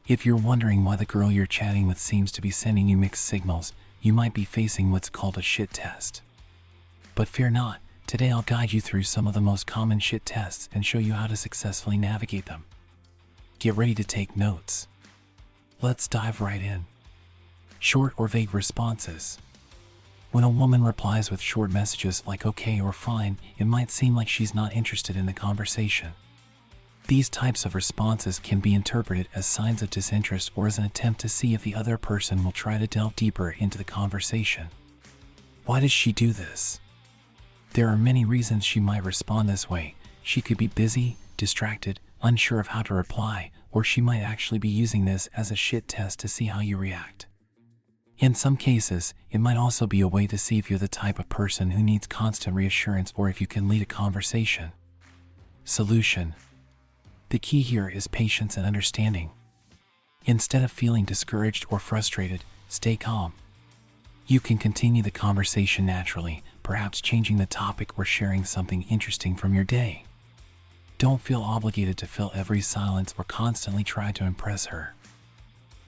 If you're wondering why the girl you're chatting with seems to be sending you mixed signals, you might be facing what's called a shit test. But fear not, today I'll guide you through some of the most common shit tests and show you how to successfully navigate them. Get ready to take notes. Let's dive right in. Short or vague responses. When a woman replies with short messages like okay or fine, it might seem like she's not interested in the conversation. These types of responses can be interpreted as signs of disinterest or as an attempt to see if the other person will try to delve deeper into the conversation. Why does she do this? There are many reasons she might respond this way. She could be busy, distracted, unsure of how to reply, or she might actually be using this as a shit test to see how you react. In some cases, it might also be a way to see if you're the type of person who needs constant reassurance or if you can lead a conversation. Solution. The key here is patience and understanding. Instead of feeling discouraged or frustrated, stay calm. You can continue the conversation naturally, perhaps changing the topic or sharing something interesting from your day. Don't feel obligated to fill every silence or constantly try to impress her.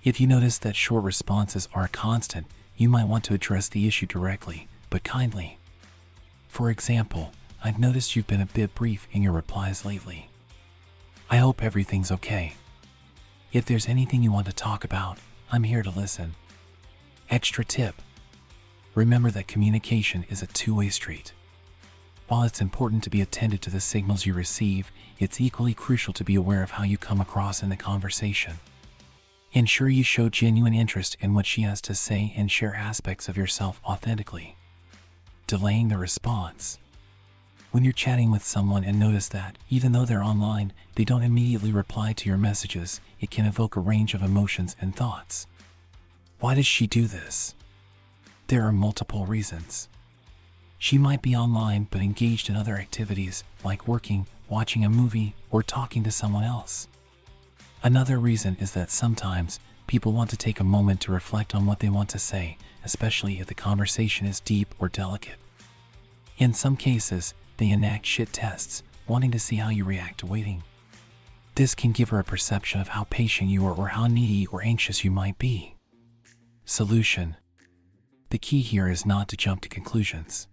If you notice that short responses are a constant, you might want to address the issue directly, but kindly. For example, I've noticed you've been a bit brief in your replies lately. I hope everything's okay. If there's anything you want to talk about, I'm here to listen. Extra tip. Remember that communication is a two-way street. While it's important to be attentive to the signals you receive, it's equally crucial to be aware of how you come across in the conversation. Ensure you show genuine interest in what she has to say and share aspects of yourself authentically. Delaying the response. When you're chatting with someone and notice that, even though they're online, they don't immediately reply to your messages, it can evoke a range of emotions and thoughts. Why does she do this? There are multiple reasons. She might be online but engaged in other activities, like working, watching a movie, or talking to someone else. Another reason is that sometimes people want to take a moment to reflect on what they want to say, especially if the conversation is deep or delicate. In some cases, they enact shit tests, wanting to see how you react to waiting. This can give her a perception of how patient you are or how needy or anxious you might be. Solution. The key here is not to jump to conclusions.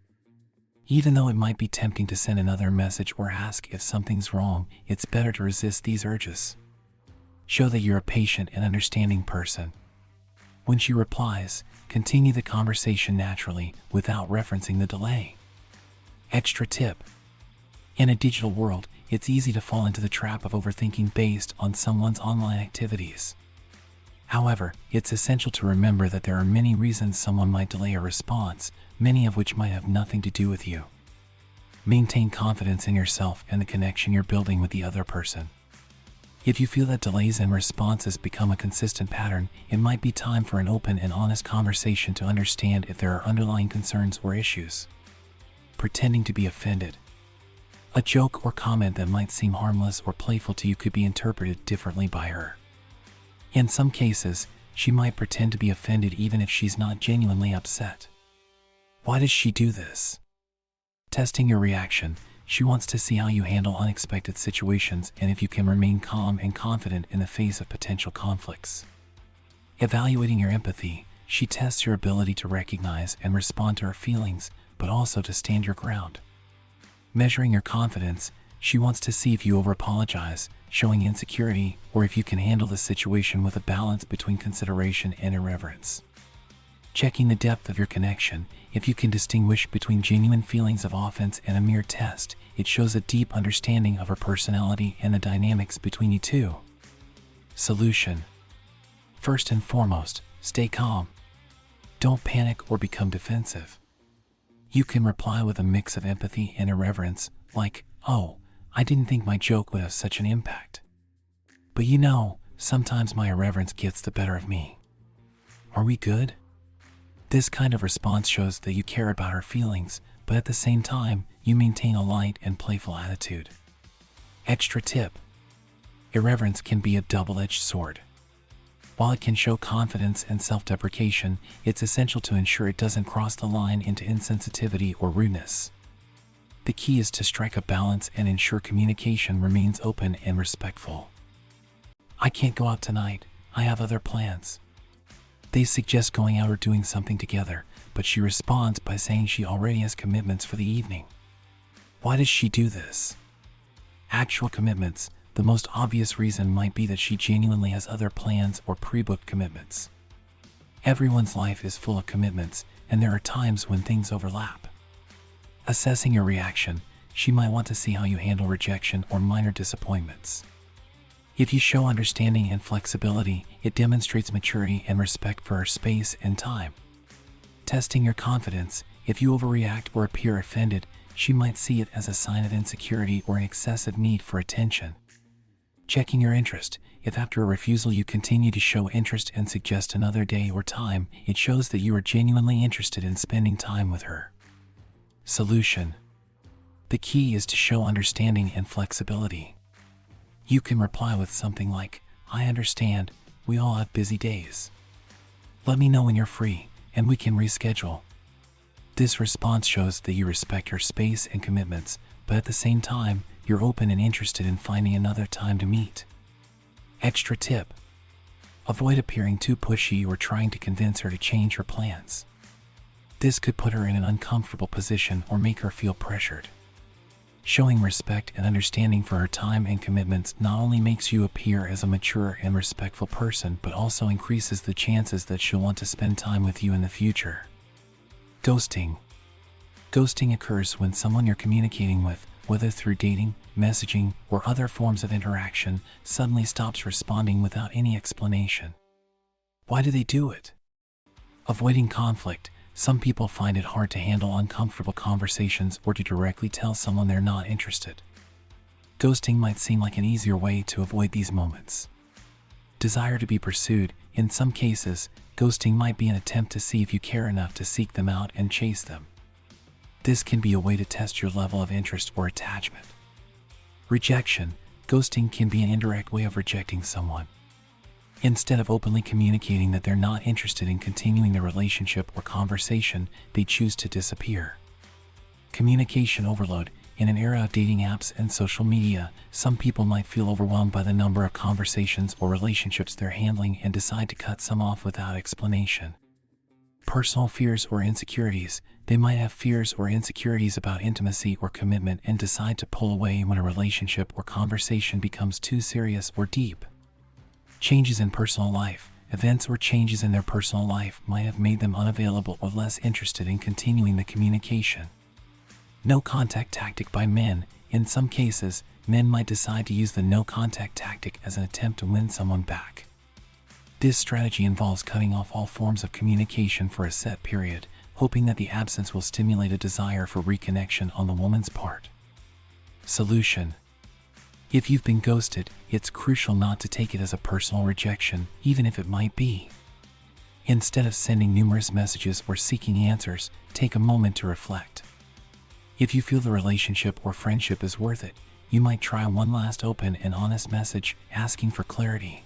Even though it might be tempting to send another message or ask if something's wrong, it's better to resist these urges. Show that you're a patient and understanding person. When she replies, continue the conversation naturally without referencing the delay. Extra tip. In a digital world, it's easy to fall into the trap of overthinking based on someone's online activities. However, it's essential to remember that there are many reasons someone might delay a response, many of which might have nothing to do with you. Maintain confidence in yourself and the connection you're building with the other person. If you feel that delays in responses become a consistent pattern, it might be time for an open and honest conversation to understand if there are underlying concerns or issues. Pretending to be offended. A joke or comment that might seem harmless or playful to you could be interpreted differently by her. In some cases, she might pretend to be offended even if she's not genuinely upset. Why does she do this? Testing your reaction. She wants to see how you handle unexpected situations and if you can remain calm and confident in the face of potential conflicts. Evaluating your empathy. She tests your ability to recognize and respond to her feelings, but also to stand your ground. Measuring your confidence. She wants to see if you over-apologize, showing insecurity, or if you can handle the situation with a balance between consideration and irreverence. Checking the depth of your connection. If you can distinguish between genuine feelings of offense and a mere test, it shows a deep understanding of her personality and the dynamics between you two. Solution. First and foremost, stay calm. Don't panic or become defensive. You can reply with a mix of empathy and irreverence, like, "Oh, I didn't think my joke would have such an impact. But you know, sometimes my irreverence gets the better of me. Are we good?" This kind of response shows that you care about her feelings, but at the same time, you maintain a light and playful attitude. Extra tip. Irreverence can be a double-edged sword. While it can show confidence and self-deprecation, it's essential to ensure it doesn't cross the line into insensitivity or rudeness. The key is to strike a balance and ensure communication remains open and respectful. "I can't go out tonight. I have other plans. They suggest going out or doing something together, but she responds by saying she already has commitments for the evening. Why does she do this? Actual commitments. The most obvious reason might be that she genuinely has other plans or pre-booked commitments. Everyone's life is full of commitments, and there are times when things overlap. Assessing your reaction, she might want to see how you handle rejection or minor disappointments. If you show understanding and flexibility, it demonstrates maturity and respect for her space and time. Testing your confidence, if you overreact or appear offended, she might see it as a sign of insecurity or an excessive need for attention. Checking your interest, if after a refusal you continue to show interest and suggest another day or time, it shows that you are genuinely interested in spending time with her. Solution. The key is to show understanding and flexibility. You can reply with something like, "I understand, we all have busy days. Let me know when you're free, and we can reschedule." This response shows that you respect her space and commitments, but at the same time, you're open and interested in finding another time to meet. Extra tip. Avoid appearing too pushy or trying to convince her to change her plans. This could put her in an uncomfortable position or make her feel pressured. Showing respect and understanding for her time and commitments not only makes you appear as a mature and respectful person, but also increases the chances that she'll want to spend time with you in the future. Ghosting. Ghosting occurs when someone you're communicating with, whether through dating, messaging, or other forms of interaction, suddenly stops responding without any explanation. Why do they do it? Avoiding conflict. Some people find it hard to handle uncomfortable conversations or to directly tell someone they're not interested. Ghosting might seem like an easier way to avoid these moments. Desire to be pursued. In some cases, ghosting might be an attempt to see if you care enough to seek them out and chase them. This can be a way to test your level of interest or attachment. Rejection. Ghosting can be an indirect way of rejecting someone. Instead of openly communicating that they're not interested in continuing the relationship or conversation, they choose to disappear. Communication overload. In an era of dating apps and social media, some people might feel overwhelmed by the number of conversations or relationships they're handling and decide to cut some off without explanation. Personal fears or insecurities. They might have fears or insecurities about intimacy or commitment and decide to pull away when a relationship or conversation becomes too serious or deep. Changes in personal life. Events or changes in their personal life might have made them unavailable or less interested in continuing the communication. No contact tactic by men. In some cases, men might decide to use the no contact tactic as an attempt to win someone back. This strategy involves cutting off all forms of communication for a set period, hoping that the absence will stimulate a desire for reconnection on the woman's part. Solution. If you've been ghosted, it's crucial not to take it as a personal rejection, even if it might be. Instead of sending numerous messages or seeking answers, take a moment to reflect. If you feel the relationship or friendship is worth it, you might try one last open and honest message, asking for clarity.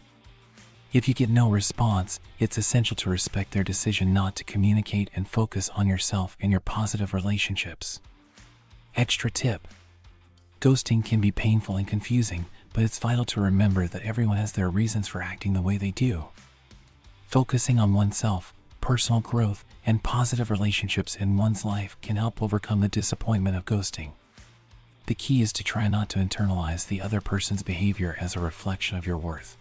If you get no response, it's essential to respect their decision not to communicate and focus on yourself and your positive relationships. Extra tip. Ghosting can be painful and confusing, but it's vital to remember that everyone has their reasons for acting the way they do. Focusing on oneself, personal growth, and positive relationships in one's life can help overcome the disappointment of ghosting. The key is to try not to internalize the other person's behavior as a reflection of your worth.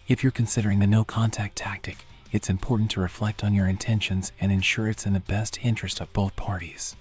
If you're considering the no contact tactic, it's important to reflect on your intentions and ensure it's in the best interest of both parties.